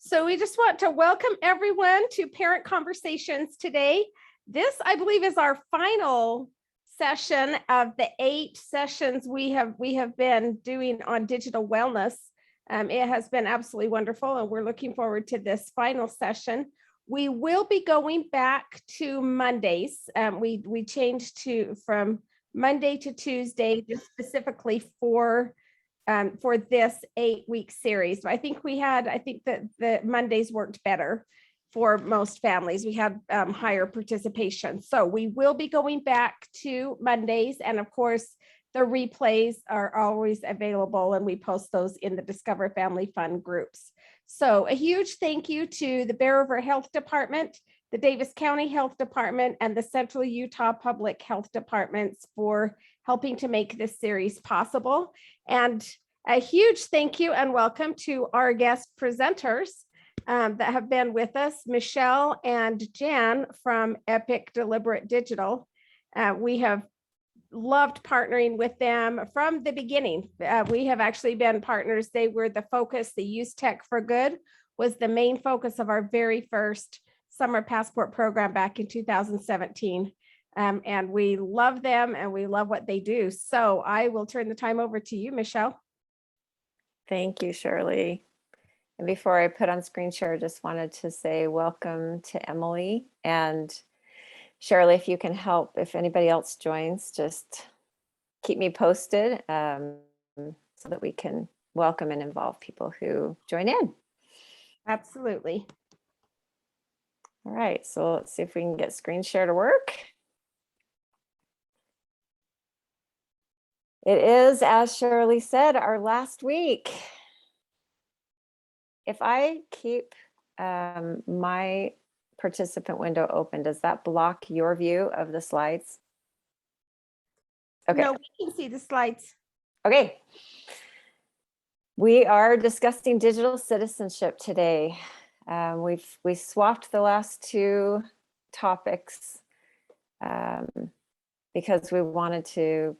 So we just want to welcome everyone to Parent Conversations today. This, I believe, is our final session of the 8 sessions we have been doing on digital wellness. It has been absolutely wonderful, and we're looking forward to this final session. We will be going back to Mondays. We changed from Monday to Tuesday, just specifically for this 8-week series. I think that the Mondays worked better for most families. We had higher participation. So we will be going back to Mondays. And of course, the replays are always available, and we post those in the Discover Family Fun groups. So a huge thank you to the Bear River Health Department, the Davis County Health Department, and the Central Utah Public Health Departments for helping to make this series possible. And a huge thank you and welcome to our guest presenters that have been with us, Michelle and Jan from Epic Deliberate Digital. We have loved partnering with them from the beginning. We have actually been partners. They were the focus. The Use Tech for Good was the main focus of our very first Summer Passport program back in 2017. And we love them and we love what they do. So I will turn the time over to you, Michelle. Thank you, Shirley. And before I put on screen share, just wanted to say welcome to Emily and Shirley. If you can help, if anybody else joins, just keep me posted so that we can welcome and involve people who join in. Absolutely. All right, so let's see if we can get screen share to work. It is, as Shirley said, our last week. If I keep my participant window open, does that block your view of the slides? Okay. No, we can see the slides. Okay. We are discussing digital citizenship today. We swapped the last 2 topics because we wanted to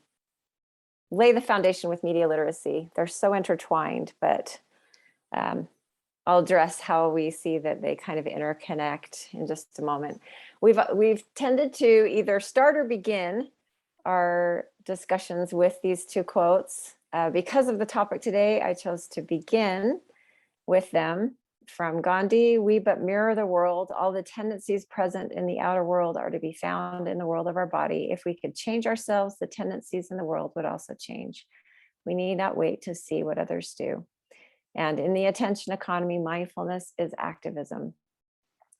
lay the foundation with media literacy. They're so intertwined, but I'll address how we see that they kind of interconnect in just a moment. We've tended to either start or begin our discussions with these 2 quotes. Because of the topic today, I chose to begin with them. From Gandhi: "We but mirror the world. All the tendencies present in the outer world are to be found in the world of our body. If we could change ourselves, the tendencies in the world would also change. We need not wait to see what others do." And in the attention economy, mindfulness is activism.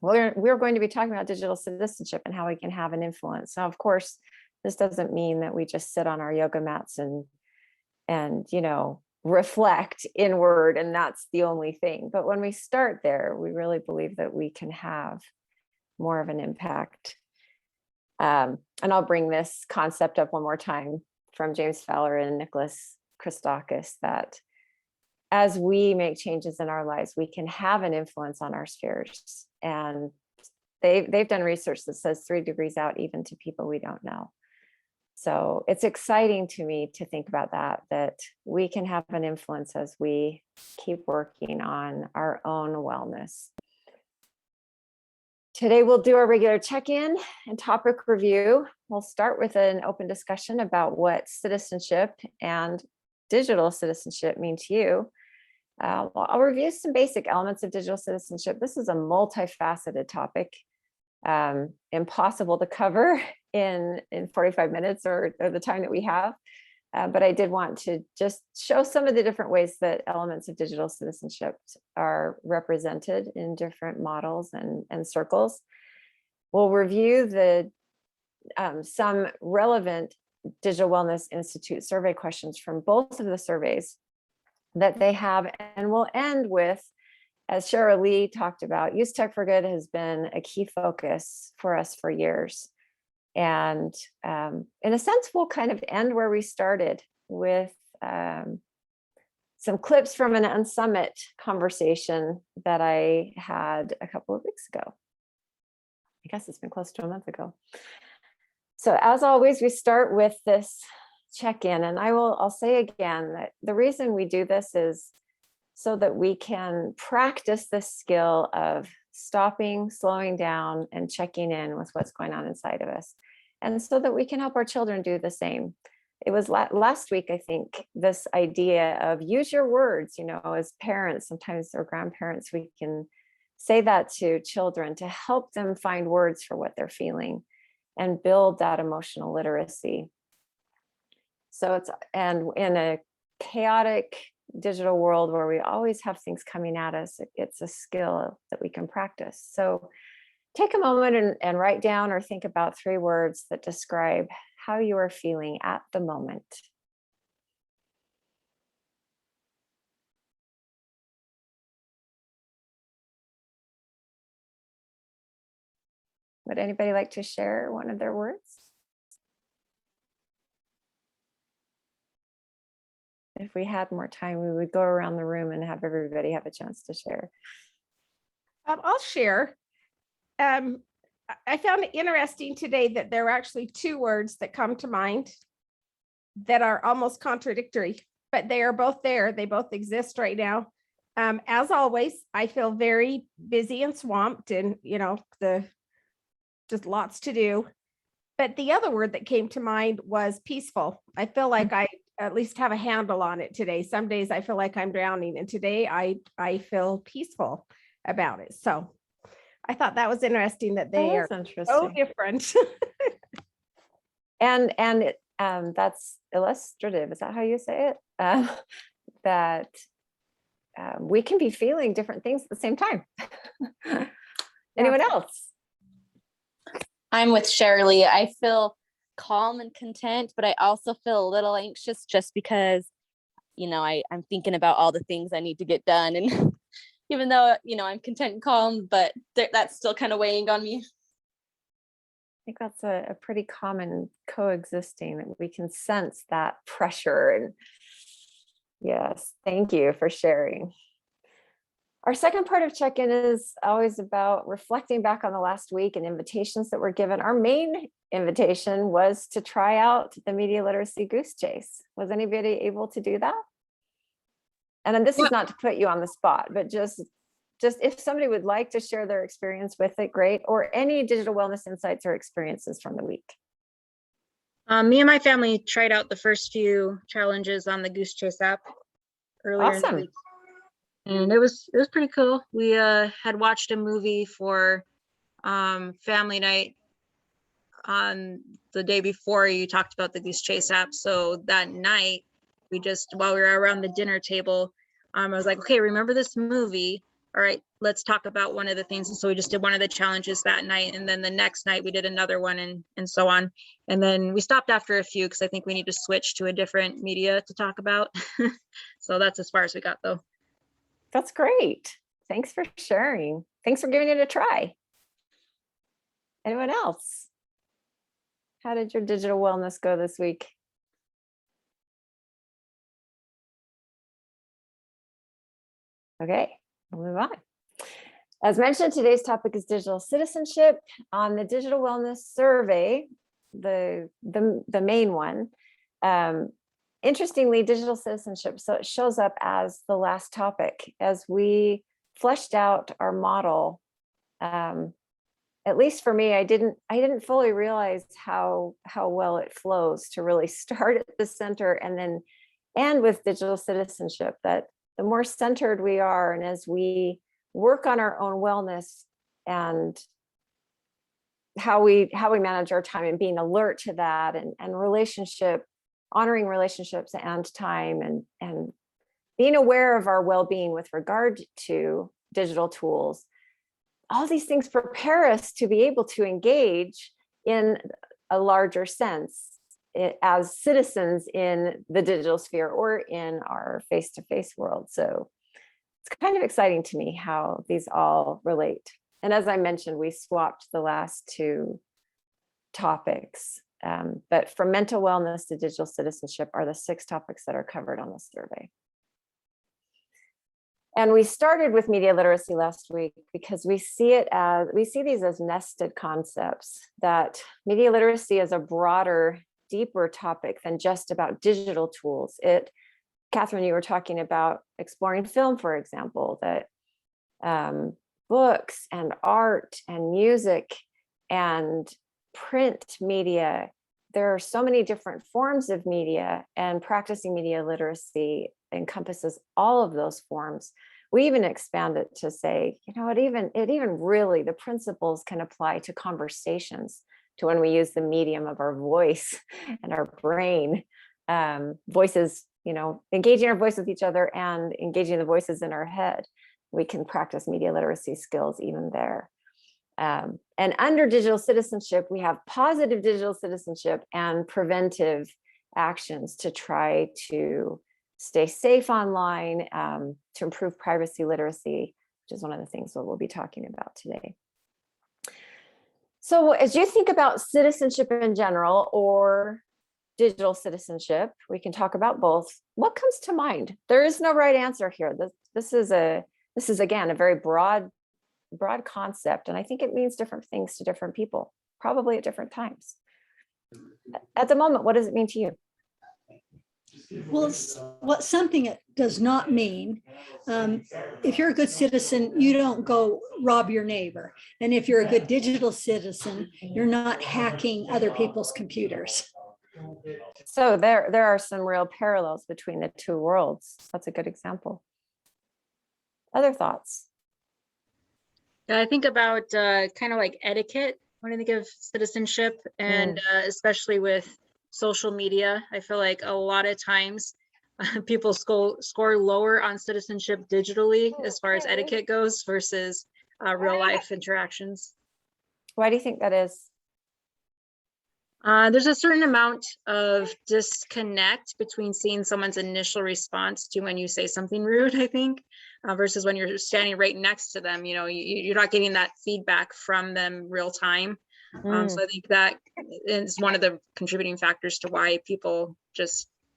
We're going to be talking about digital citizenship and how we can have an influence. Now, of course, this doesn't mean that we just sit on our yoga mats and reflect inward and that's the only thing. But when we start there, we really believe that we can have more of an impact. And I'll bring this concept up one more time from James Fowler and Nicholas Christakis, that as we make changes in our lives, we can have an influence on our spheres. And they've done research that says 3 degrees out, even to people we don't know. So it's exciting to me to think about that we can have an influence as we keep working on our own wellness. Today, we'll do our regular check-in and topic review. We'll start with an open discussion about what citizenship and digital citizenship mean to you. I'll review some basic elements of digital citizenship. This is a multifaceted topic, impossible to cover in 45 minutes or the time that we have. But I did want to just show some of the different ways that elements of digital citizenship are represented in different models and circles. We'll review some relevant Digital Wellness Institute survey questions from both of the surveys that they have. And we'll end with, as Cheryl Lee talked about, Use Tech for Good has been a key focus for us for years. And in a sense, we'll kind of end where we started with some clips from an Unsummit conversation that I had a couple of weeks ago. I guess it's been close to a month ago. So as always, we start with this check-in, and I'll say again that the reason we do this is so that we can practice this skill of stopping, slowing down, and checking in with what's going on inside of us. And so that we can help our children do the same. It was last week, I think, this idea of use your words, as parents, sometimes or grandparents, we can say that to children to help them find words for what they're feeling and build that emotional literacy. So and in a chaotic digital world where we always have things coming at us, it's a skill that we can practice. So take a moment and write down or think about 3 words that describe how you are feeling at the moment. Would anybody like to share one of their words? If we had more time, we would go around the room and have everybody have a chance to share. I'll share. I found it interesting today that there are actually 2 words that come to mind that are almost contradictory, but they are both there. They both exist right now. As always, I feel very busy and swamped and, just lots to do. But the other word that came to mind was peaceful. I feel like I at least have a handle on it today. Some days I feel like I'm drowning, and today I feel peaceful about it. So I thought that was interesting that they are so different. And that's illustrative. Is that how you say it? That we can be feeling different things at the same time. Anyone else? I'm with Shirley. I feel calm and content, but I also feel a little anxious just because, I'm thinking about all the things I need to get done. And even though, I'm content and calm, but that's still kind of weighing on me. I think that's a pretty common coexisting, that we can sense that pressure. And yes, thank you for sharing. Our second part of check-in is always about reflecting back on the last week and invitations that were given. Our main invitation was to try out the media literacy goose chase. Was anybody able to do that? And then this is not to put you on the spot, but just if somebody would like to share their experience with it, great. Or any digital wellness insights or experiences from the week. Me and my family tried out the first few challenges on the Goose Chase app earlier in the week. And it was pretty cool. We had watched a movie for family night on the day before you talked about the Goose Chase app. So that night, while we were around the dinner table, I was like, okay, remember this movie? All right, let's talk about one of the things. And so we just did one of the challenges that night. And then the next night we did another one and so on. And then we stopped after a few because I think we need to switch to a different media to talk about. So that's as far as we got though. That's great. Thanks for sharing. Thanks for giving it a try. Anyone else? How did your digital wellness go this week? Okay, we'll move on. As mentioned, today's topic is digital citizenship. On the digital wellness survey, the main one, interestingly, digital citizenship, so it shows up as the last topic as we fleshed out our model. At least for me, I didn't fully realize how well it flows to really start at the center and then end with digital citizenship, that the more centered we are, and as we work on our own wellness and how we manage our time and being alert to that, and honoring relationships and time, and being aware of our well-being with regard to digital tools, all these things prepare us to be able to engage in a larger sense as citizens in the digital sphere or in our face-to-face world. So it's kind of exciting to me how these all relate. And as I mentioned, we swapped the last 2 topics, but from mental wellness to digital citizenship are the 6 topics that are covered on the survey. And we started with media literacy last week because we see these as nested concepts, that media literacy is a broader, deeper topic than just about digital tools. It Catherine, you were talking about exploring film, for example, that books and art and music and print media, there are so many different forms of media, and practicing media literacy encompasses all of those forms. We even expand it to say, it even really, the principles can apply to conversations, to when we use the medium of our voice and our brain. Voices, engaging our voice with each other and engaging the voices in our head. We can practice media literacy skills even there. And under digital citizenship, we have positive digital citizenship and preventive actions to try to stay safe online, to improve privacy literacy, which is one of the things that we'll be talking about today. So as you think about citizenship in general or digital citizenship, we can talk about both. What comes to mind? There is no right answer here. This is again a very broad concept, and I think it means different things to different people, probably at different times. At the moment, what does it mean to you? Well, what something it does not mean. If you're a good citizen, you don't go rob your neighbor. And if you're a good digital citizen, you're not hacking other people's computers. So there are some real parallels between the two worlds. That's a good example. Other thoughts? I think about kind of like etiquette when I think of citizenship, and especially with social media. I feel like a lot of times people score lower on citizenship digitally as far as etiquette goes versus real life interactions. Why do you think that is? There's a certain amount of disconnect between seeing someone's initial response to when you say something rude, I think, versus when you're standing right next to them. You're not getting that feedback from them real time. So I think that is one of the contributing factors to why people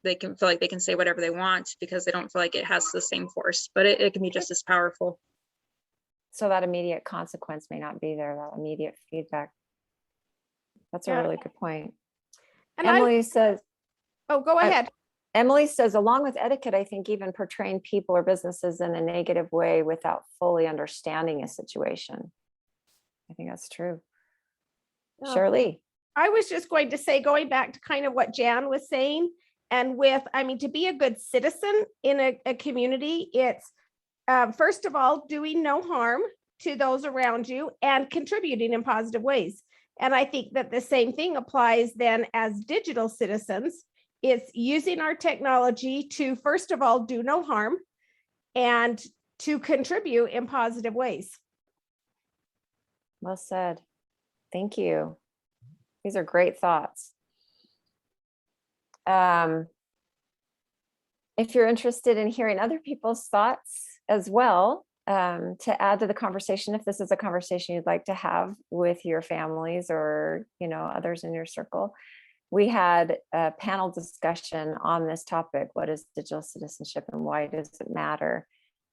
they can feel like they can say whatever they want, because they don't feel like it has the same force, but it can be just as powerful. So that immediate consequence may not be there, that immediate feedback. That's a really good point. And Emily says, oh, go ahead. Emily says, along with etiquette, I think even portraying people or businesses in a negative way without fully understanding a situation. I think that's true. Shirley. I was just going to say, going back to kind of what Jan was saying, and to be a good citizen in a community, it's first of all, doing no harm to those around you and contributing in positive ways. And I think that the same thing applies then as digital citizens. It's using our technology to, first of all, do no harm and to contribute in positive ways. Well said. Thank you. These are great thoughts. If you're interested in hearing other people's thoughts as well, to add to the conversation, if this is a conversation you'd like to have with your families or others in your circle, we had a panel discussion on this topic. What is digital citizenship and why does it matter?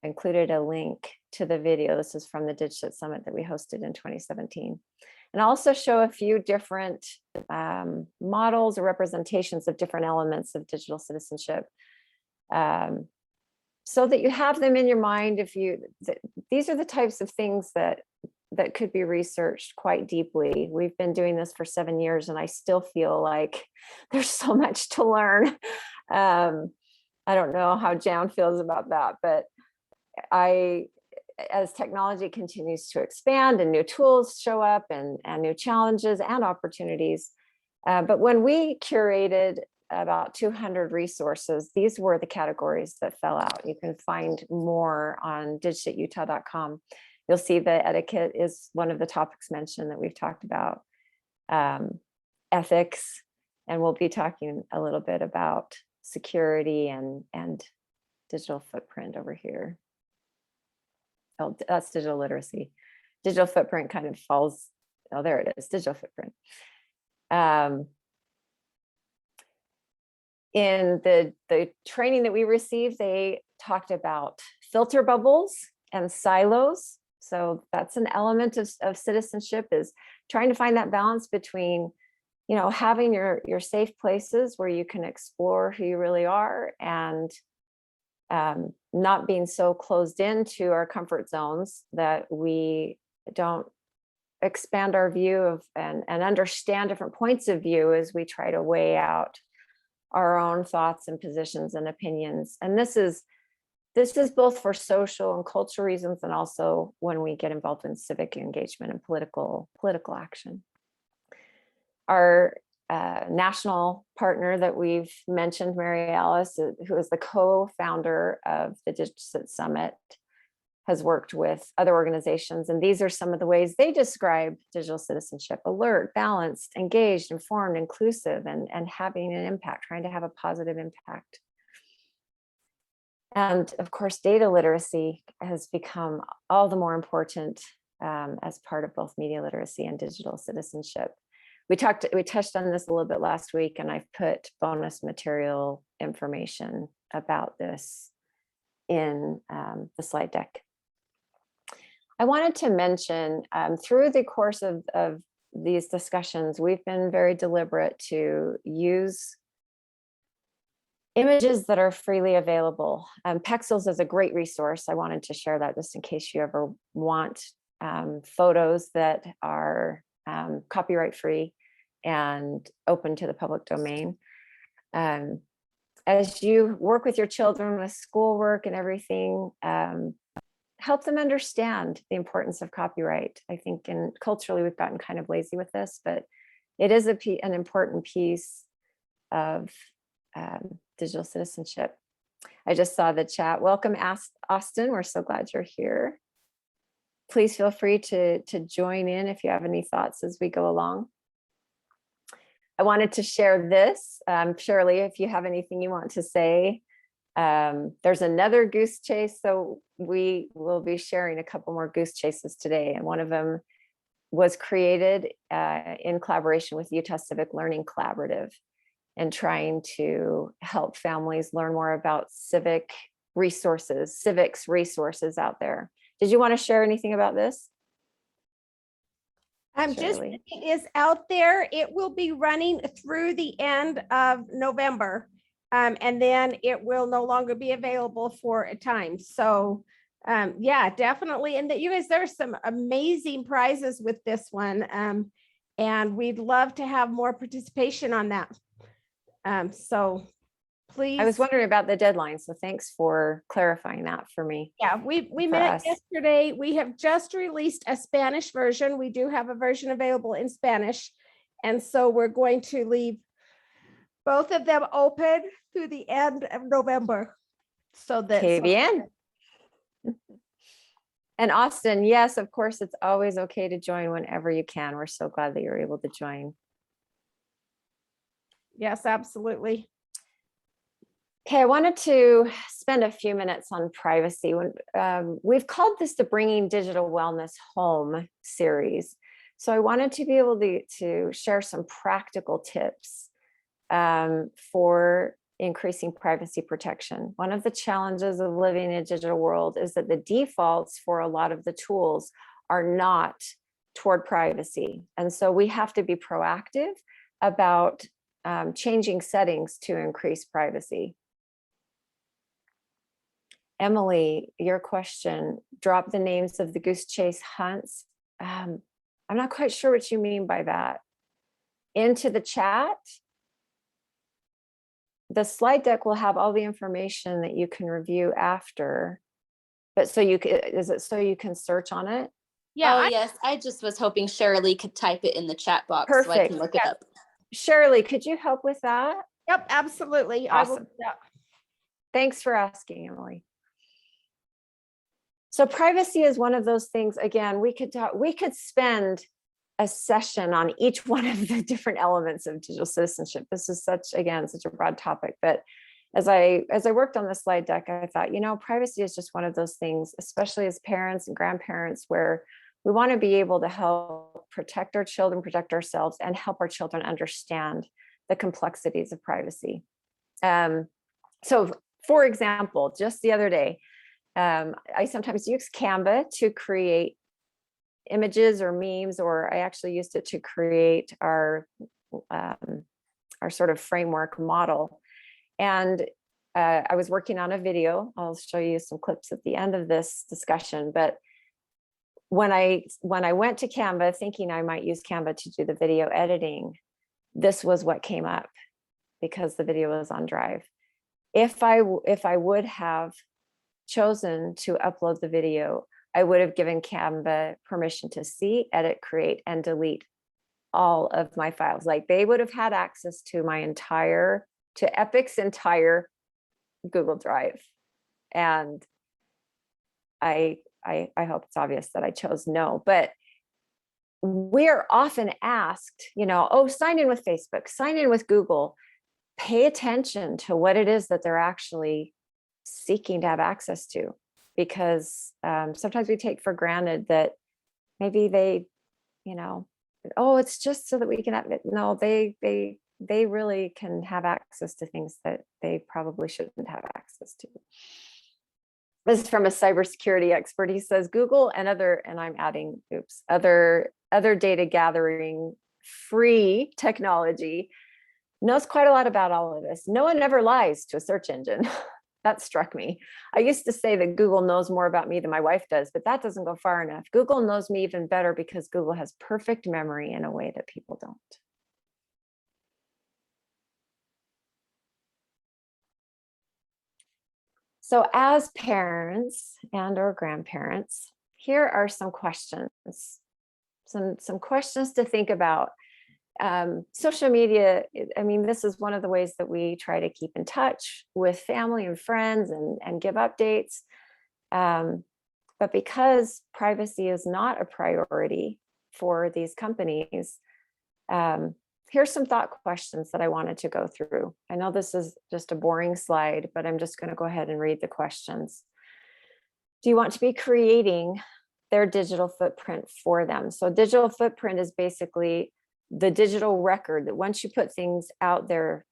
I included a link to the video. This is from the DigCit Summit that we hosted in 2017. And I'll also show a few different models or representations of different elements of digital citizenship, so that you have them in your mind. These are the types of things that could be researched quite deeply. We've been doing this for 7 years, and I still feel like there's so much to learn. I don't know how Jan feels about that, but as technology continues to expand and new tools show up and new challenges and opportunities. But when we curated about 200 resources, these were the categories that fell out. You can find more on digitutah.com. You'll see that etiquette is one of the topics mentioned that we've talked about, ethics, and we'll be talking a little bit about security and digital footprint over here. Oh, that's digital literacy. Digital footprint kind of falls, oh, there it is, digital footprint. In the training that we received, they talked about filter bubbles and silos. So that's an element of citizenship, is trying to find that balance between, having your safe places where you can explore who you really are, and not being so closed into our comfort zones that we don't expand our view of and understand different points of view as we try to weigh out our own thoughts and positions and opinions. And this is both for social and cultural reasons, and also when we get involved in civic engagement and political action. Our national partner that we've mentioned, Mary Alice, who is the co-founder of the Digital Summit, has worked with other organizations. And these are some of the ways they describe digital citizenship: alert, balanced, engaged, informed, inclusive, and having an impact, trying to have a positive impact. And of course, data literacy has become all the more important as part of both media literacy and digital citizenship. We touched on this a little bit last week, and I've put bonus material information about this in the slide deck. I wanted to mention through the course of these discussions, we've been very deliberate to use images that are freely available. Pexels is a great resource. I wanted to share that just in case you ever want photos that are copyright free and open to the public domain. As you work with your children with schoolwork and everything, help them understand the importance of copyright. I think culturally we've gotten kind of lazy with this, but it is an important piece of digital citizenship. I just saw the chat. Welcome, Austin. We're so glad you're here. Please feel free to join in if you have any thoughts as we go along. I wanted to share this. Shirley, if you have anything you want to say. There's another goose chase, so we will be sharing a couple more goose chases today, and one of them was created in collaboration with Utah Civic Learning Collaborative, and trying to help families learn more about civics resources out there. Did you want to share anything about this? It is out there. It will be running through the end of November. And then it will no longer be available for a time. So yeah, definitely. And that you guys, there's some amazing prizes with this one. And we'd love to have more participation on that. So please. I was wondering about the deadline, so thanks for clarifying that for me. Yeah, we met yesterday. We have just released a Spanish version. We do have a version available in Spanish. And so we're going to leave both of them open through the end of November. So that. bien. And Austin, yes, of course, it's always okay to join whenever you can. We're so glad that you're able to join. Yes, absolutely. Okay, I wanted to spend a few minutes on privacy. We've called this the Bringing Digital Wellness Home series. So I wanted to be able to share some practical tips for increasing privacy protection. One of the challenges of living in a digital world is that the defaults for a lot of the tools are not toward privacy. And so we have to be proactive about changing settings to increase privacy. Emily, your question, drop the names of the goose chase hunts. I'm not quite sure what you mean by that. Into the chat. The slide deck will have all the information that you can review after. But is it so you can search on it? Yeah. Yes. I just was hoping Shirley could type it in the chat box. Perfect. So I can look it up. Shirley, could you help with that? Yep, absolutely. Awesome. I will. Yeah. Thanks for asking, Emily. So privacy is one of those things. Again, we could spend a session on each one of the different elements of digital citizenship. This is such a broad topic. But as I worked on the slide deck, I thought, privacy is just one of those things, especially as parents and grandparents, where we want to be able to help protect our children, protect ourselves, and help our children understand the complexities of privacy. So, for example, just the other day, I sometimes use Canva to create images or memes, or I actually used it to create our sort of framework model. And I was working on a video. I'll show you some clips at the end of this discussion, but when I went to Canva thinking I might use Canva to do the video editing, this was what came up because the video was on Drive. If I would have chosen to upload the video, I would have given Canva permission to see, edit, create, and delete all of my files. Like they would have had access to Epic's entire Google Drive. And I hope it's obvious that I chose no, but we're often asked, oh, sign in with Facebook, sign in with Google. Pay attention to what it is that they're actually seeking to have access to, because sometimes we take for granted that maybe they, oh, it's just so that we can have it. No, they really can have access to things that they probably shouldn't have access to. This is from a cybersecurity expert. He says Google and I'm adding, other data gathering free technology knows quite a lot about all of this. No one ever lies to a search engine. That struck me. I used to say that Google knows more about me than my wife does, but that doesn't go far enough. Google knows me even better because Google has perfect memory in a way that people don't. So as parents and or grandparents, here are some questions, some questions to think about. Social media, I mean, this is one of the ways that we try to keep in touch with family and friends and give updates. But because privacy is not a priority for these companies, here's some thought questions that I wanted to go through. I know this is just a boring slide, but I'm just going to go ahead and read the questions. Do you want to be creating their digital footprint for them? So digital footprint is basically the digital record that once you put things out there,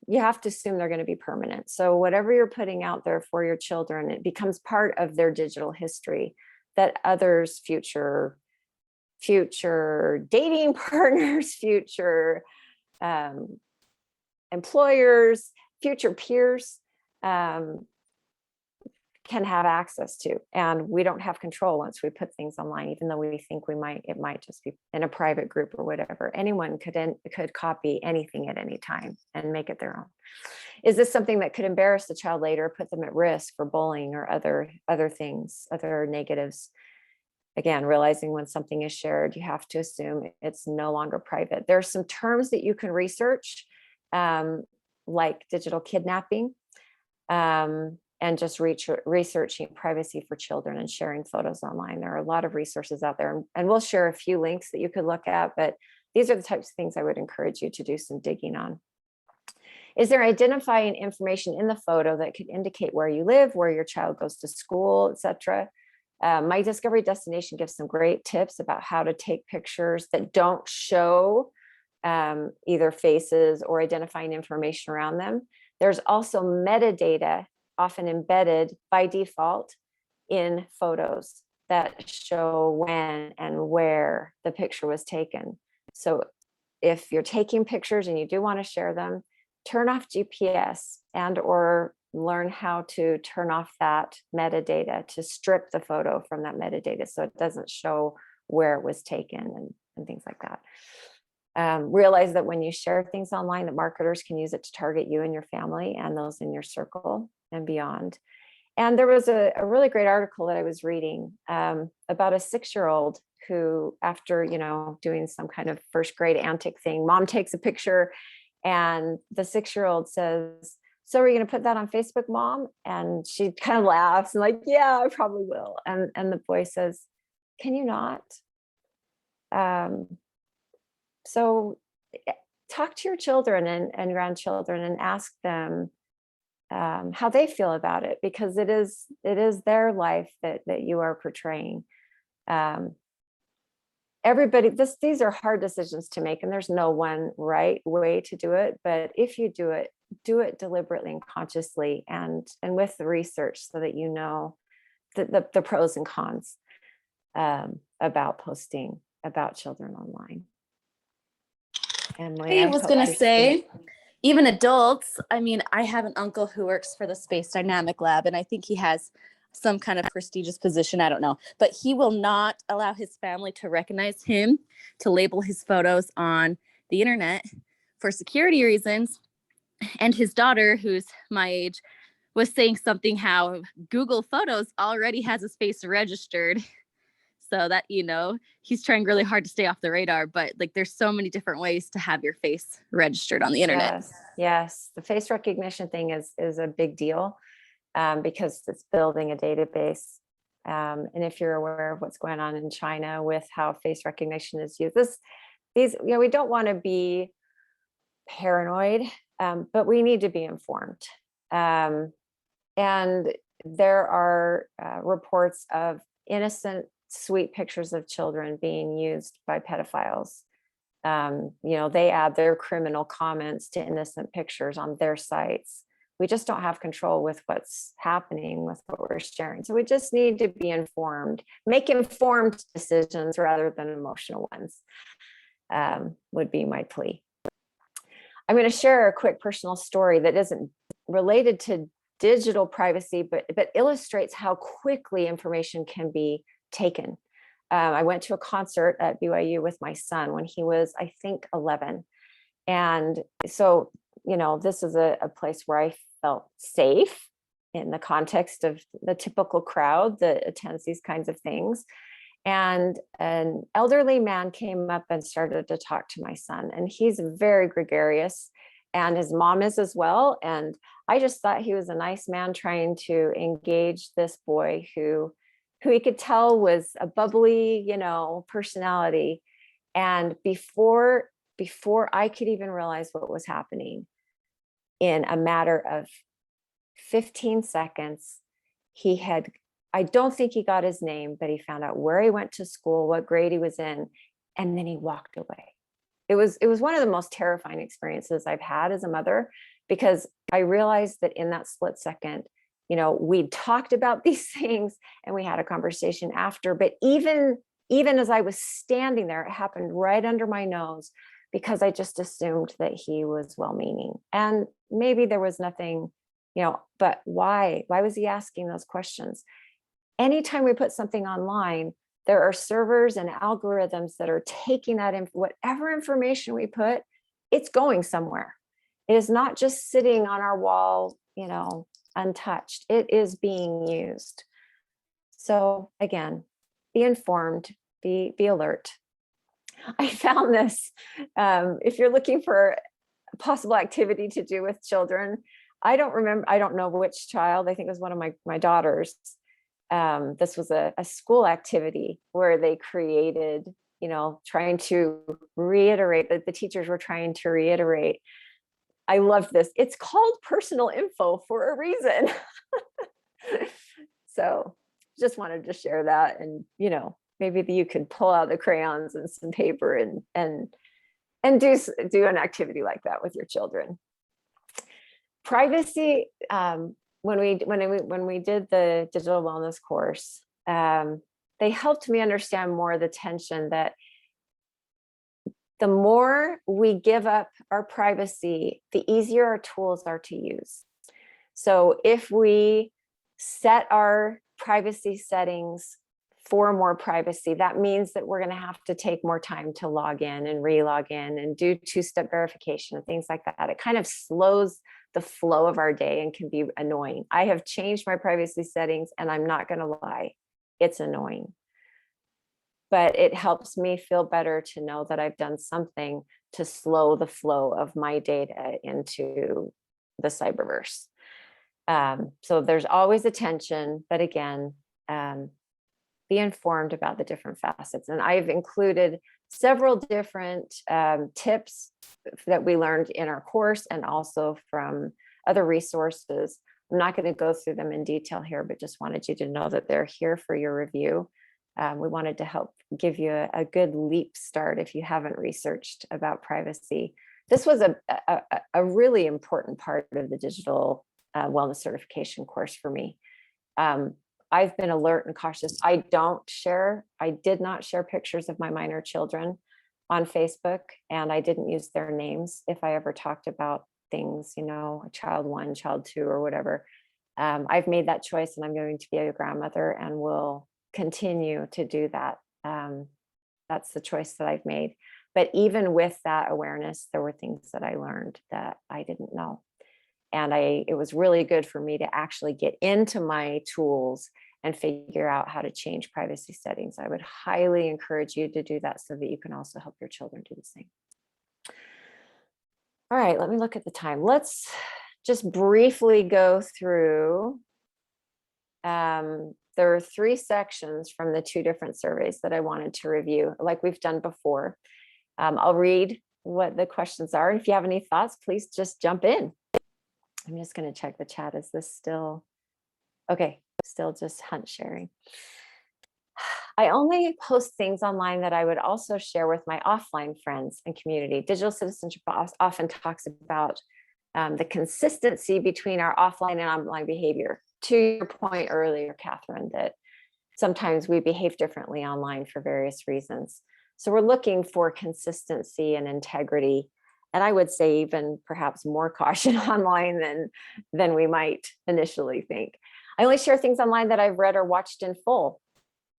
you have to assume they're going to be permanent. So whatever you're putting out there for your children, it becomes part of their digital history that others, future dating partners, future employers, future peers can have access to. And we don't have control once we put things online, even though we think it might just be in a private group or whatever. Anyone could copy anything at any time and make it their own. Is this something that could embarrass the child later, put them at risk for bullying or other things, other negatives? Again, realizing when something is shared, you have to assume it's no longer private. There are some terms that you can research, like digital kidnapping, and just researching privacy for children and sharing photos online. There are a lot of resources out there, and we'll share a few links that you could look at, but these are the types of things I would encourage you to do some digging on. Is there identifying information in the photo that could indicate where you live, where your child goes to school, etc.? My Discovery Destination gives some great tips about how to take pictures that don't show either faces or identifying information around them. There's also metadata often embedded by default in photos that show when and where the picture was taken. So if you're taking pictures and you do want to share them, turn off GPS and or learn how to turn off that metadata to strip the photo from that metadata so it doesn't show where it was taken and things like that. Realize that when you share things online, that marketers can use it to target you and your family and those in your circle and beyond. And there was a really great article that I was reading about a 6-year-old who, after doing some kind of first grade antic thing, mom takes a picture and the 6-year-old says, "So are you going to put that on Facebook, Mom?" And she kind of laughs and like, "Yeah, I probably will." And the boy says, "Can you not?" So talk to your children and grandchildren and ask them how they feel about it, because it is their life that you are portraying. Everybody, these are hard decisions to make, and there's no one right way to do it. But if you do it deliberately and consciously, and with the research, so that you know the pros and cons about posting about children online. And I was gonna say, even adults, I mean, I have an uncle who works for the Space Dynamic Lab, and I think he has some kind of prestigious position. I don't know, but he will not allow his family to recognize him, to label his photos on the internet for security reasons. And his daughter, who's my age, was saying something how Google Photos already has his face registered. So that, he's trying really hard to stay off the radar, but like there's so many different ways to have your face registered on the internet. Yes. The face recognition thing is a big deal because it's building a database. And if you're aware of what's going on in China with how face recognition is used, we don't want to be paranoid, but we need to be informed. And there are reports of innocent, sweet pictures of children being used by pedophiles. They add their criminal comments to innocent pictures on their sites. We just don't have control with what's happening with what we're sharing. So we just need to be informed, make informed decisions rather than emotional ones, would be my plea. I'm going to share a quick personal story that isn't related to digital privacy, but illustrates how quickly information can be taken. I went to a concert at BYU with my son when he was, I think, 11. And so, this is a place where I felt safe in the context of the typical crowd that attends these kinds of things. And an elderly man came up and started to talk to my son, and he's very gregarious, and his mom is as well. And I just thought he was a nice man trying to engage this boy who he could tell was a bubbly, personality. And before I could even realize what was happening, in a matter of 15 seconds, I don't think he got his name, but he found out where he went to school, what grade he was in, and then he walked away. It was one of the most terrifying experiences I've had as a mother, because I realized that in that split second, we'd talked about these things and we had a conversation after, but even as I was standing there, it happened right under my nose, because I just assumed that he was well-meaning. And maybe there was nothing, but why was he asking those questions? Anytime we put something online, there are servers and algorithms that are taking that whatever information we put, it's going somewhere. It is not just sitting on our wall, untouched. It is being used. So again, be informed, be alert. I found this, if you're looking for a possible activity to do with children, I don't know which child, I think it was one of my daughters. This was a school activity where they created, trying to reiterate that the teachers were trying to reiterate. I love this. It's called personal info for a reason. So just wanted to share that. And, maybe you could pull out the crayons and some paper and do an activity like that with your children. Privacy, when we did the digital wellness course, they helped me understand more the tension that the more we give up our privacy, the easier our tools are to use. So if we set our privacy settings for more privacy, that means that we're going to have to take more time to log in and re-log in and do two-step verification and things like that. It kind of slows the flow of our day and can be annoying. I have changed my privacy settings, and I'm not going to lie, it's annoying. But it helps me feel better to know that I've done something to slow the flow of my data into the cyberverse. So there's always a tension, but again, be informed about the different facets. And I've included several different tips that we learned in our course and also from other resources. I'm not going to go through them in detail here, but just wanted you to know that they're here for your review. We wanted to help give you a good leap start if you haven't researched about privacy. This was a really important part of the digital wellness certification course for me. I've been alert and cautious. I did not share pictures of my minor children on Facebook, and I didn't use their names if I ever talked about things, a child 1, child 2, or whatever. I've made that choice, and I'm going to be a grandmother and will continue to do that. That's the choice that I've made. But even with that awareness, there were things that I learned that I didn't know. And it was really good for me to actually get into my tools and figure out how to change privacy settings. I would highly encourage you to do that so that you can also help your children do the same. All right, let me look at the time. Let's just briefly go through. There are 3 sections from the 2 different surveys that I wanted to review, like we've done before. I'll read what the questions are. If you have any thoughts, please just jump in. I'm just going to check the chat. Is this still okay? Still just Hunt sharing. I only post things online that I would also share with my offline friends and community. Digital citizenship often talks about the consistency between our offline and online behavior. To your point earlier, Catherine, that sometimes we behave differently online for various reasons. So we're looking for consistency and integrity. And I would say even perhaps more caution online than we might initially think. I only share things online that I've read or watched in full.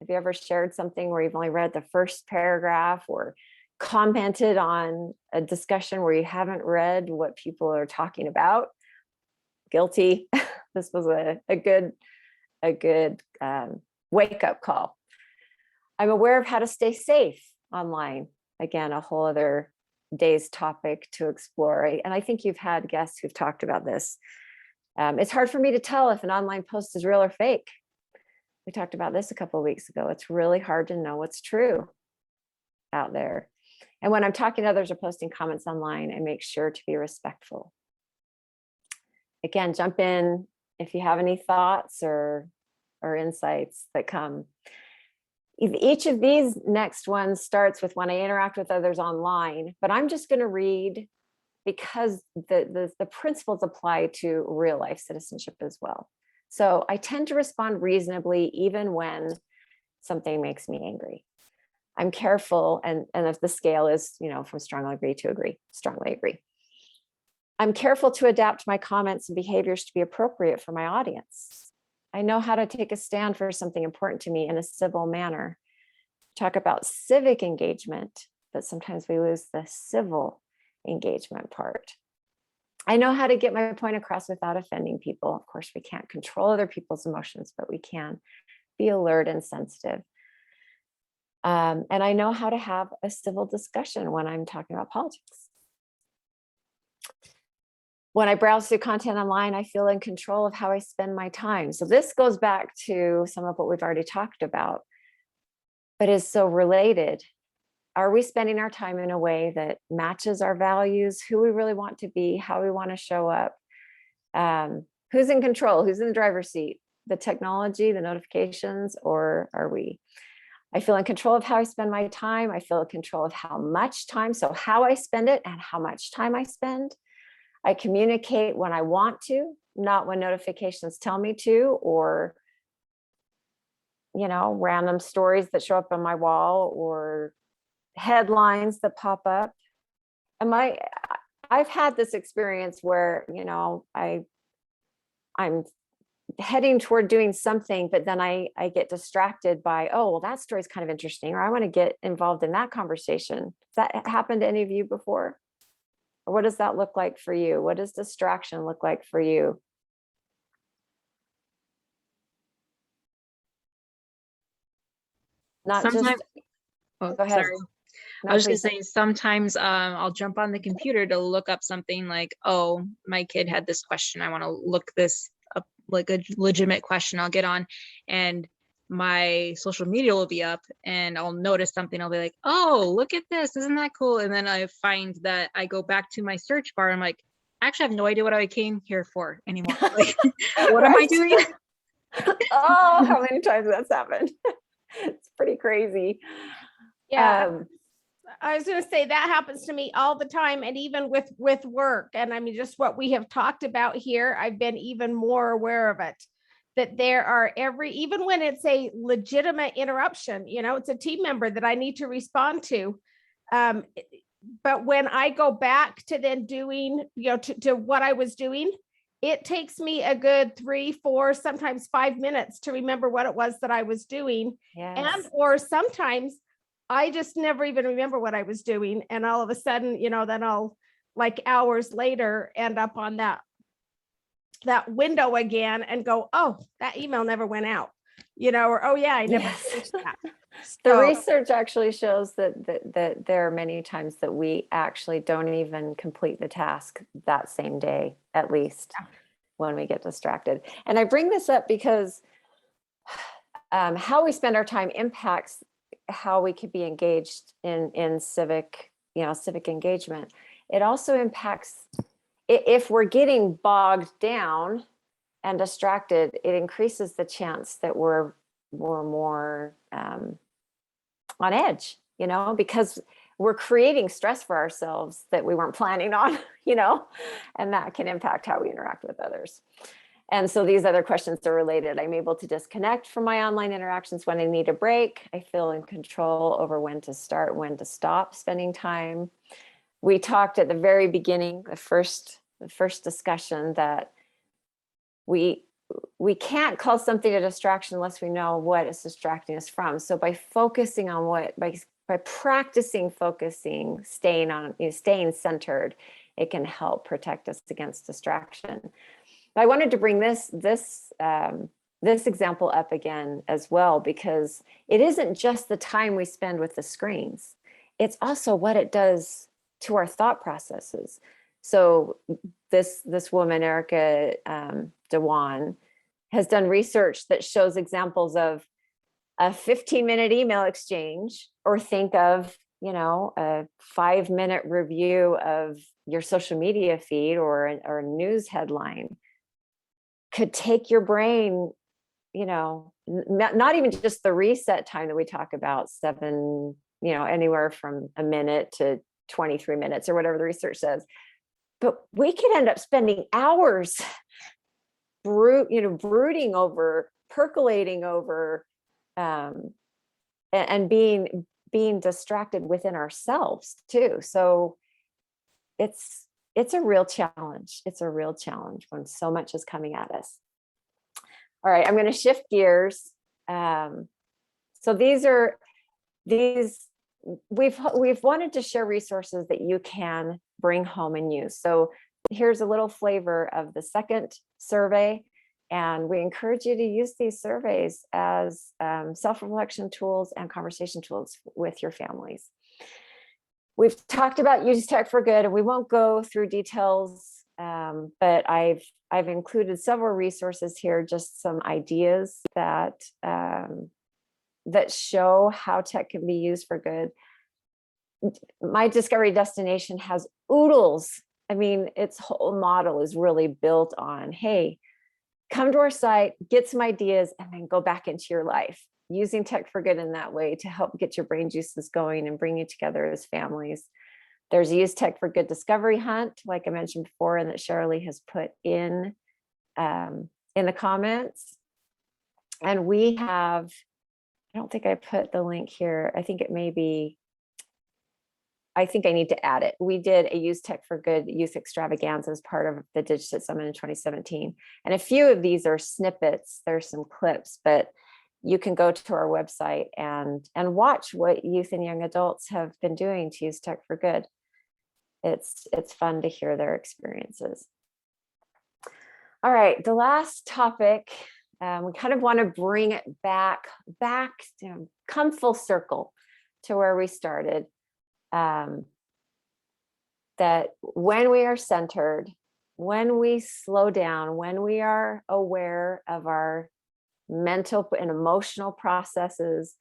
Have you ever shared something where you've only read the first paragraph or commented on a discussion where you haven't read what people are talking about? Guilty. This was a good wake-up call. I'm aware of how to stay safe online. Again, a whole other day's topic to explore. And I think you've had guests who've talked about this. It's hard for me to tell if an online post is real or fake. We talked about this a couple of weeks ago. It's really hard to know what's true out there. And when I'm talking to others or posting comments online, I make sure to be respectful. Again, jump in if you have any thoughts or insights that come. Each of these next ones starts with when I interact with others online, but I'm just going to read because the principles apply to real life citizenship as well. So I tend to respond reasonably even when something makes me angry. I'm careful, and if the scale is, from strongly agree to agree, strongly agree. I'm careful to adapt my comments and behaviors to be appropriate for my audience. I know how to take a stand for something important to me in a civil manner. Talk about civic engagement, but sometimes we lose the civil engagement part. I know how to get my point across without offending people. Of course, we can't control other people's emotions, but we can be alert and sensitive. And I know how to have a civil discussion when I'm talking about politics. When I browse through content online, I feel in control of how I spend my time. So this goes back to some of what we've already talked about, but is so related. Are we spending our time in a way that matches our values, who we really want to be, how we want to show up? Who's in control? Who's in the driver's seat? The technology, the notifications, or are we? I feel in control of how I spend my time. I feel in control of how much time, so how I spend it and how much time I spend. I communicate when I want to, not when notifications tell me to, or random stories that show up on my wall or headlines that pop up. I've had this experience where, I'm heading toward doing something, but then I get distracted by, oh, well, that story's kind of interesting, or I want to get involved in that conversation. Has that happened to any of you before? Or what does that look like for you? What does distraction look like for you? Not Sometimes, just, oh, go ahead. sorry. No, I was please. just saying, sometimes I'll jump on the computer to look up something like, oh, my kid had this question. I want to look this up, like a legitimate question. I'll get on and my social media will be up and I'll notice something. I'll be like, oh, look at this. Isn't that cool? And then I find that I go back to my search bar. I'm like, I actually have no idea what I came here for anymore. Like, what am I doing? Oh, how many times that's happened. It's pretty crazy. Yeah. I was going to say that happens to me all the time. And even with work. And I mean, just what we have talked about here, I've been even more aware of it, that there are even when it's a legitimate interruption, it's a team member that I need to respond to. but when I go back to then doing, to what I was doing, it takes me a good 3, 4, sometimes 5 minutes to remember what it was that I was doing. And, Yes. or sometimes I just never even remember what I was doing. And all of a sudden, then I'll, like, hours later, end up on that window again and go, oh, that email never went out, or, oh yeah, I never Yes. finished that. The So- research actually shows that there are many times that we actually don't even complete the task that same day, at least, when we get distracted. And I bring this up because how we spend our time impacts how we could be engaged in civic engagement. It also impacts, if we're getting bogged down and distracted, it increases the chance that we're more on edge, because we're creating stress for ourselves that we weren't planning on, and that can impact how we interact with others. And so these other questions are related. I'm able to disconnect from my online interactions when I need a break. I feel in control over when to start, when to stop spending time. We talked at the very beginning, the first discussion, that we can't call something a distraction unless we know what it's distracting us from. So by focusing on by practicing focusing, staying centered, it can help protect us against distraction. I wanted to bring this example up again as well, because it isn't just the time we spend with the screens. It's also what it does to our thought processes. So this woman, Erica Dewan, has done research that shows examples of a 15-minute email exchange, or think of, a 5-minute review of your social media feed or a news headline, could take your brain, not even just the reset time that we talk about, 7, anywhere from a minute to 23 minutes or whatever the research says, but we could end up spending hours brooding over, percolating over, and being distracted within ourselves too. So it's a real challenge. It's a real challenge when so much is coming at us. All right, I'm going to shift gears. So we've wanted to share resources that you can bring home and use. So here's a little flavor of the second survey, and we encourage you to use these surveys as self-reflection tools and conversation tools with your families. We've talked about use tech for good, and we won't go through details, but I've included several resources here, just some ideas that show how tech can be used for good. My Discovery Destination has oodles. I mean, its whole model is really built on, hey, come to our site, get some ideas, and then go back into your life, using tech for good in that way to help get your brain juices going and bring you together as families. There's a Use Tech for Good discovery hunt, like I mentioned before, and that Shirley has put in the comments. And we have, I don't think I put the link here. I think I need to add it. We did a Use Tech for Good youth extravaganza as part of the Digital Summit in 2017. And a few of these are snippets. There's some clips, but you can go to our website and watch what youth and young adults have been doing to use tech for good. It's fun to hear their experiences. All right, the last topic, we kind of want to bring it back, come full circle to where we started. That when we are centered, when we slow down, when we are aware of our mental and emotional processes,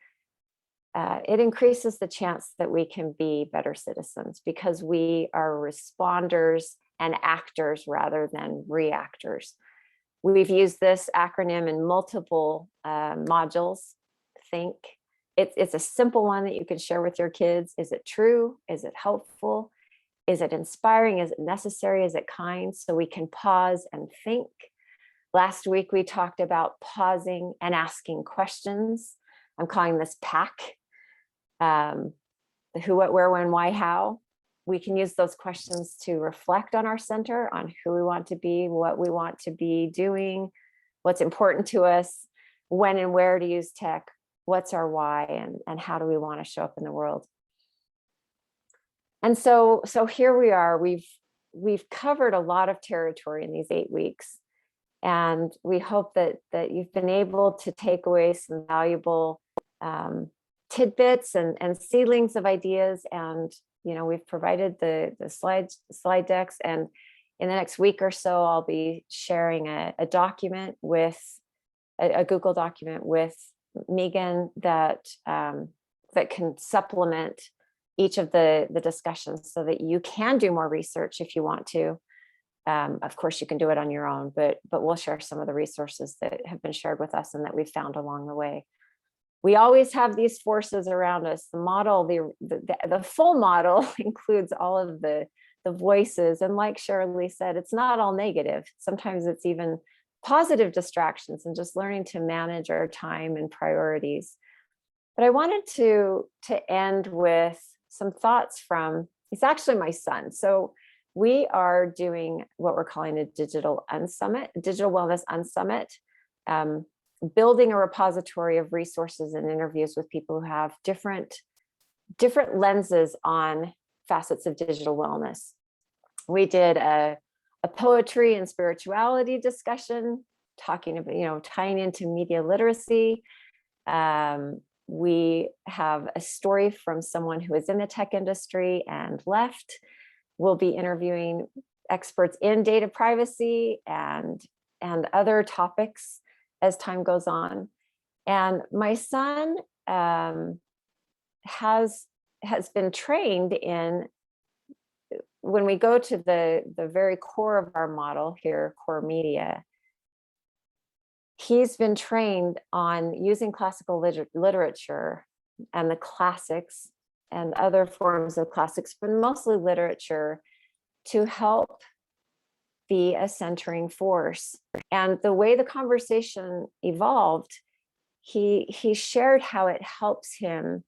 it increases the chance that we can be better citizens, because we are responders and actors rather than reactors. We've used this acronym in multiple modules. Think. It's a simple one that you can share with your kids. Is it true? Is it helpful? Is it inspiring? Is it necessary? Is it kind? So we can pause and think. Last week, we talked about pausing and asking questions. I'm calling this PACK. The who, what, where, when, why, how. we can use those questions to reflect on our center, on who we want to be, what we want to be doing, what's important to us, when and where to use tech, what's our why, and how do we want to show up in the world. And so here we are. We've covered a lot of territory in these 8 weeks, and we hope that you've been able to take away some valuable tidbits and seedlings of ideas. And we've provided the slide decks, and in the next week or so, I'll be sharing a document with a Google document with Megan that can supplement each of the discussions, so that you can do more research if you want to. Of course, you can do it on your own, but we'll share some of the resources that have been shared with us and that we've found along the way. We always have these forces around us. The model, the full model includes all of the voices. And like Shirley said, it's not all negative. Sometimes it's even positive distractions, and just learning to manage our time and priorities. But I wanted to end with some thoughts from, it's actually my son. So we are doing what we're calling a digital wellness unsummit, building a repository of resources and interviews with people who have different lenses on facets of digital wellness. We did a poetry and spirituality discussion, talking about, tying into media literacy. We have a story from someone who is in the tech industry and left. We'll be interviewing experts in data privacy and other topics as time goes on. And my son has been trained in, when we go to the very core of our model here, core media, he's been trained on using classical literature and the classics and other forms of classics, but mostly literature, to help be a centering force. And the way the conversation evolved, he shared how it helps him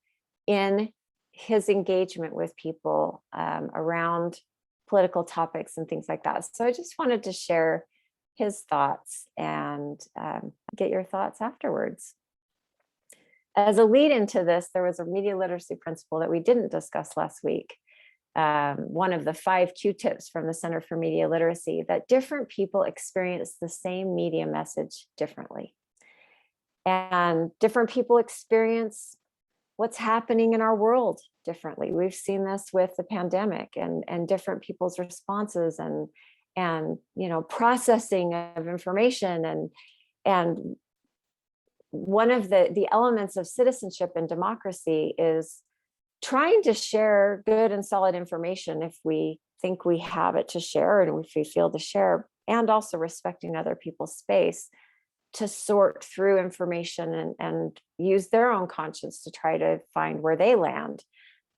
in his engagement with people around political topics and things like that. So I just wanted to share his thoughts and get your thoughts afterwards. As a lead into this, there was a media literacy principle that we didn't discuss last week. One of the 5 Q-tips from the Center for Media Literacy, that different people experience the same media message differently. And different people experience what's happening in our world differently. We've seen this with the pandemic and different people's responses and processing of information. And one of the elements of citizenship and democracy is trying to share good and solid information if we think we have it to share and if we feel to share, and also respecting other people's space to sort through information and use their own conscience to try to find where they land.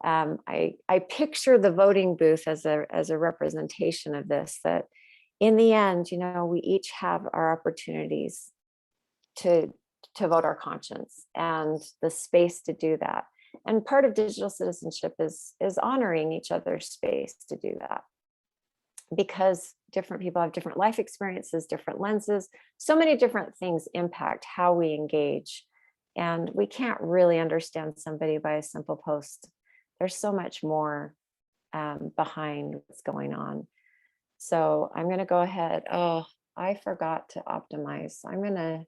I picture the voting booth as a representation of this, that in the end, we each have our opportunities to vote our conscience and the space to do that. And part of digital citizenship is honoring each other's space to do that, because different people have different life experiences, different lenses. So many different things impact how we engage. And we can't really understand somebody by a simple post. There's so much more behind what's going on. So I'm going to go ahead. Oh, I forgot to optimize. I'm going to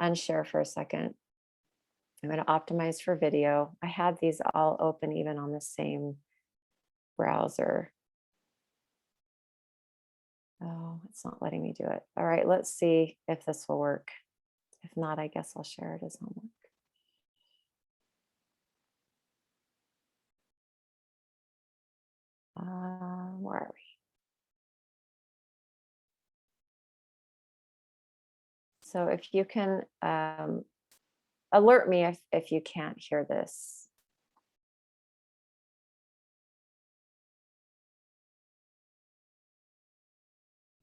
unshare for a second. I'm going to optimize for video. I had these all open even on the same browser. Oh, it's not letting me do it. All right, let's see if this will work. If not, I guess I'll share it as homework. Where are we? So if you can alert me if you can't hear this.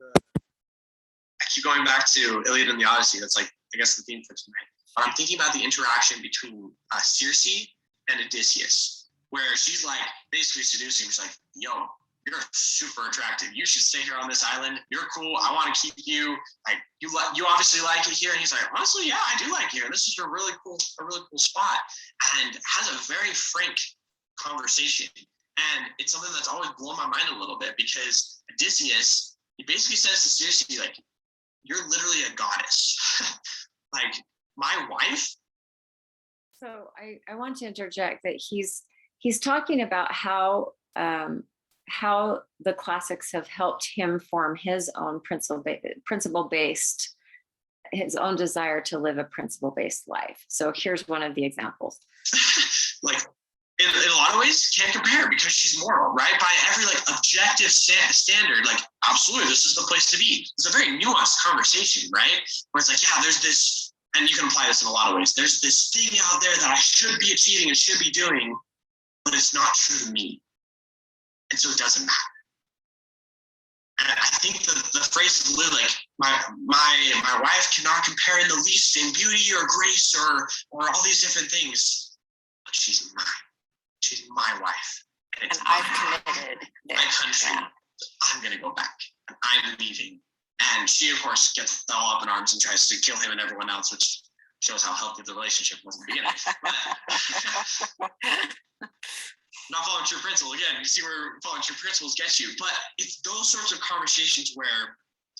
I keep going back to Iliad and the Odyssey. That's like, I guess, the theme for tonight. But I'm thinking about the interaction between Circe and Odysseus. where she's like basically seducing. She's like, yo, you're super attractive. You should stay here on this island. You're cool. I want to keep you. Like you obviously like it here. And he's like, honestly, yeah, I do like it here. This is a really cool spot. And has a very frank conversation. And it's something that's always blown my mind a little bit, because Odysseus, he basically says to Circe, like, you're literally a goddess. Like, my wife. So I want to interject that he's talking about how the classics have helped him form his own principle-based, his own desire to live a principle-based life. So here's one of the examples. Like, in a lot of ways, can't compare, because she's moral, right? By every like objective standard, like, absolutely, this is the place to be. It's a very nuanced conversation, right? Where it's like, yeah, there's this, and you can apply this in a lot of ways. There's this thing out there that I should be achieving and should be doing, but it's not true to me. And so it doesn't matter. And I think the phrase is literally like, my wife cannot compare in the least in beauty or grace or all these different things, but she's mine. She's my wife. And I've committed my country. Yeah. I'm going to go back. And I'm leaving. And she, of course, gets all up in arms and tries to kill him and everyone else, which shows how healthy the relationship was in the beginning. Not following true principle. Again, you see where following true principles gets you. But it's those sorts of conversations where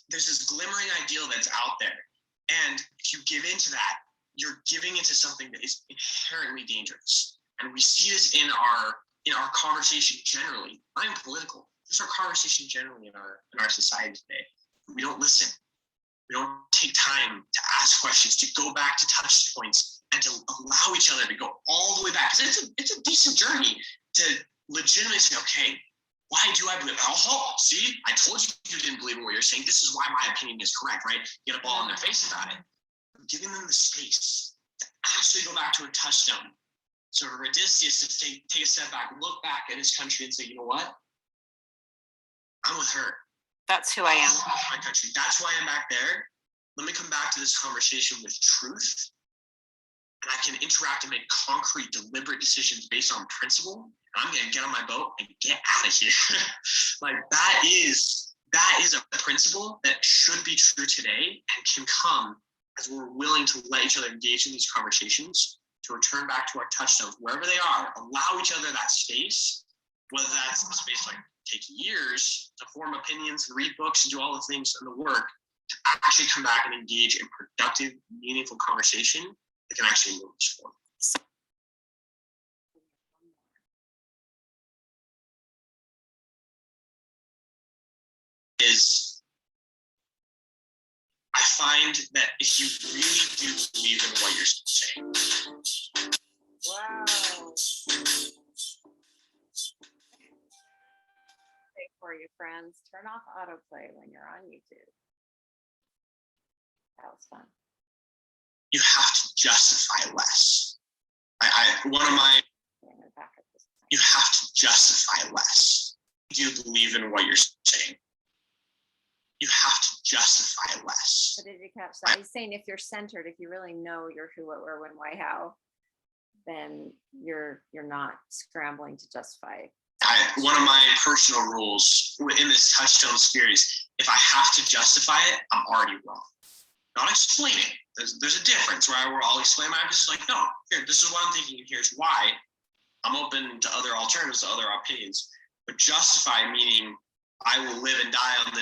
there's this glimmering ideal that's out there. And if you give into that, you're giving into something that is inherently dangerous. And we see this in our conversation generally, not even political. This is our conversation generally in our society today. We don't listen. We don't take time to ask questions, to go back to touch points, and to allow each other to go all the way back. Because it's a decent journey to legitimately say, okay, why do I believe? Oh, see, I told you didn't believe in what you're saying. This is why my opinion is correct, right? Get up all in their face about it. I'm giving them the space to actually go back to a touchstone. So for Odysseus to take a step back, look back at his country and say, you know what? I'm with her. That's who I am. My country. That's why I'm back there. Let me come back to this conversation with truth. And I can interact and make concrete, deliberate decisions based on principle. And I'm going to get on my boat and get out of here. Like that is a principle that should be true today and can come as we're willing to let each other engage in these conversations, to return back to our touchstones, wherever they are, allow each other that space, whether that's a space like take years to form opinions and read books and do all the things and the work, to actually come back and engage in productive, meaningful conversation that can actually move us forward. Is I find that if you really do believe in what you're saying. Wow. For you, friends, turn off autoplay when you're on YouTube. That was fun. You have to justify less. You have to justify less. You do believe in what you're saying. You have to justify less. But did you catch that? He's saying if you're centered, if you really know your who, what, where, when, why, how, then you're not scrambling to justify. One of my personal rules in this touchstone series, if I have to justify it, I'm already wrong. Not explain it. There's a difference where I'll explain my opinion. Like, no, here, this is what I'm thinking, and here's why. I'm open to other alternatives, to other opinions. But justify meaning I will live and die on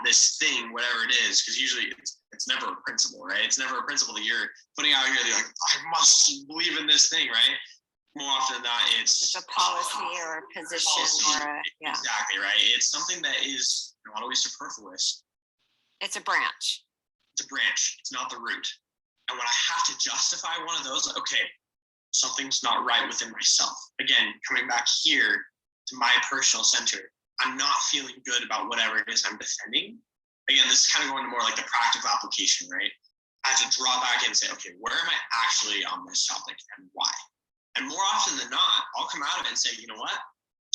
this thing, whatever it is, because usually it's never a principle, right? It's never a principle that you're putting out here. They're like, I must believe in this thing, right? More often than not, it's a policy or a position yeah. Exactly, right? It's something that is not always superfluous. It's a branch. It's a branch. It's not the root. And when I have to justify one of those, okay, something's not right within myself. Again, coming back here to my personal center, I'm not feeling good about whatever it is I'm defending. Again, this is kind of going to more like the practical application, right? I have to draw back in and say, okay, where am I actually on this topic and why? And more often than not, I'll come out of it and say, you know what?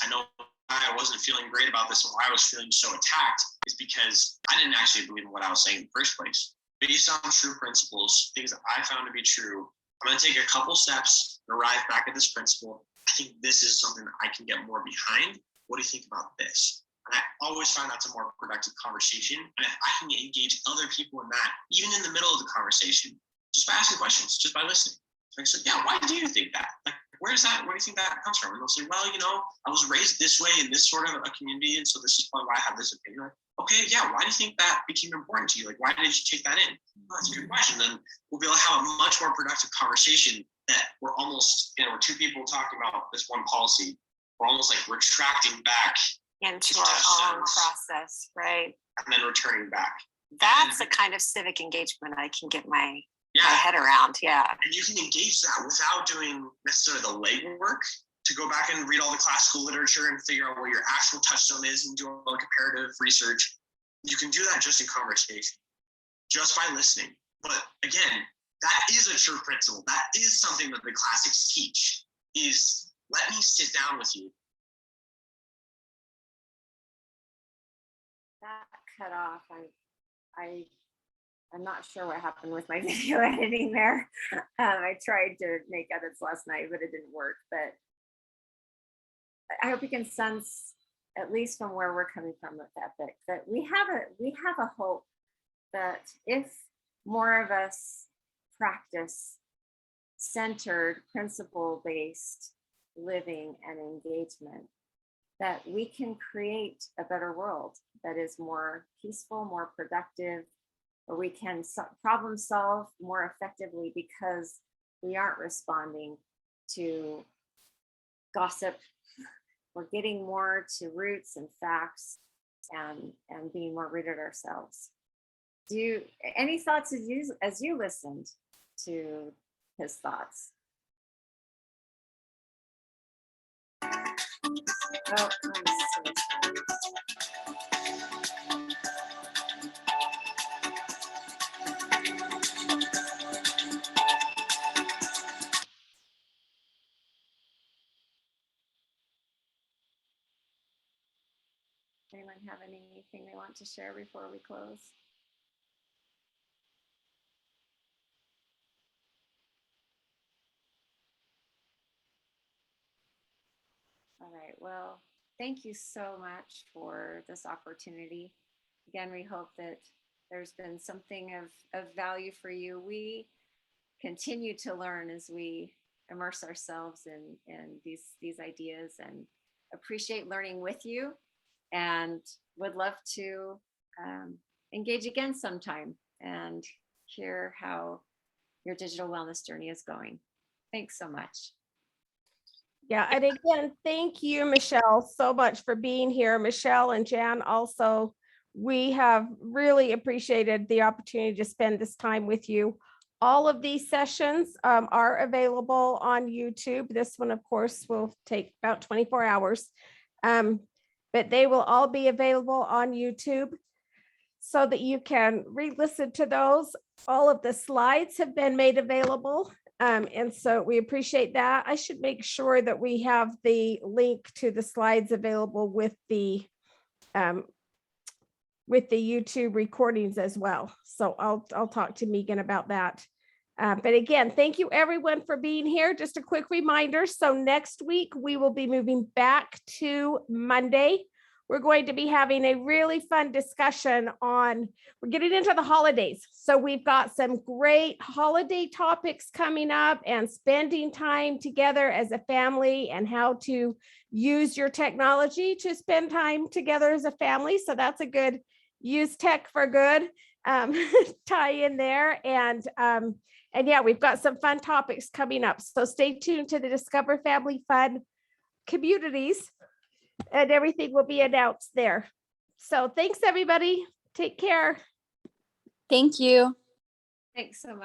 I know why I wasn't feeling great about this and why I was feeling so attacked is because I didn't actually believe in what I was saying in the first place. Based on true principles, things that I found to be true, I'm going to take a couple steps and arrive back at this principle. I think this is something that I can get more behind. What do you think about this? And I always find that's a more productive conversation. And if I can engage other people in that, even in the middle of the conversation, just by asking questions, just by listening. Like, so yeah, why do you think that? Like, where do you think that comes from? And they'll say, well, I was raised this way in this sort of a community, and so this is probably why I have this opinion. Okay, yeah, why do you think that became important to you? Like, why did you take that in? Well, that's a good question. Then we'll be able to have a much more productive conversation that we're almost, we're two people talking about this one policy. We're almost like retracting back into our own process, right? And then returning back. That's the kind of civic engagement I can get my head around. Yeah. And you can engage that without doing necessarily the legwork to go back and read all the classical literature and figure out where your actual touchstone is and do all the comparative research. You can do that just in conversation, just by listening. But again, that is a true principle. That is something that the classics teach, is let me sit down with you. That cut off. I'm not sure what happened with my video editing there. I tried to make edits last night, but it didn't work. But I hope you can sense, at least from where we're coming from with Epic, that we have a hope that if more of us practice centered, principle-based living and engagement, that we can create a better world that is more peaceful, more productive, where we can problem solve more effectively because we aren't responding to gossip. We're getting more to roots and facts and being more rooted ourselves. Any thoughts as you listened to his thoughts? Oh, I'm so sorry. Anyone have anything they want to share before we close? All right, well, thank you so much for this opportunity. Again, we hope that there's been something of value for you. We continue to learn as we immerse ourselves in these ideas, and appreciate learning with you, and would love to engage again sometime and hear how your digital wellness journey is going. Thanks so much. Yeah, and again, thank you, Michelle, so much for being here. Michelle and Jan also, we have really appreciated the opportunity to spend this time with you. All of these sessions are available on YouTube. This one, of course, will take about 24 hours, but they will all be available on YouTube so that you can re-listen to those. All of the slides have been made available. And so we appreciate that. I should make sure that we have the link to the slides available with the YouTube recordings as well. So I'll talk to Megan about that. But again, thank you everyone for being here. Just a quick reminder. So next week we will be moving back to Monday. We're going to be having a really fun discussion on, we're getting into the holidays. So we've got some great holiday topics coming up, and spending time together as a family, and how to use your technology to spend time together as a family. So that's a good use tech for good tie in there. And yeah, we've got some fun topics coming up. So stay tuned to the Discover Family Fun communities, and everything will be announced there. So thanks, everybody. Take care. Thank you. Thanks so much.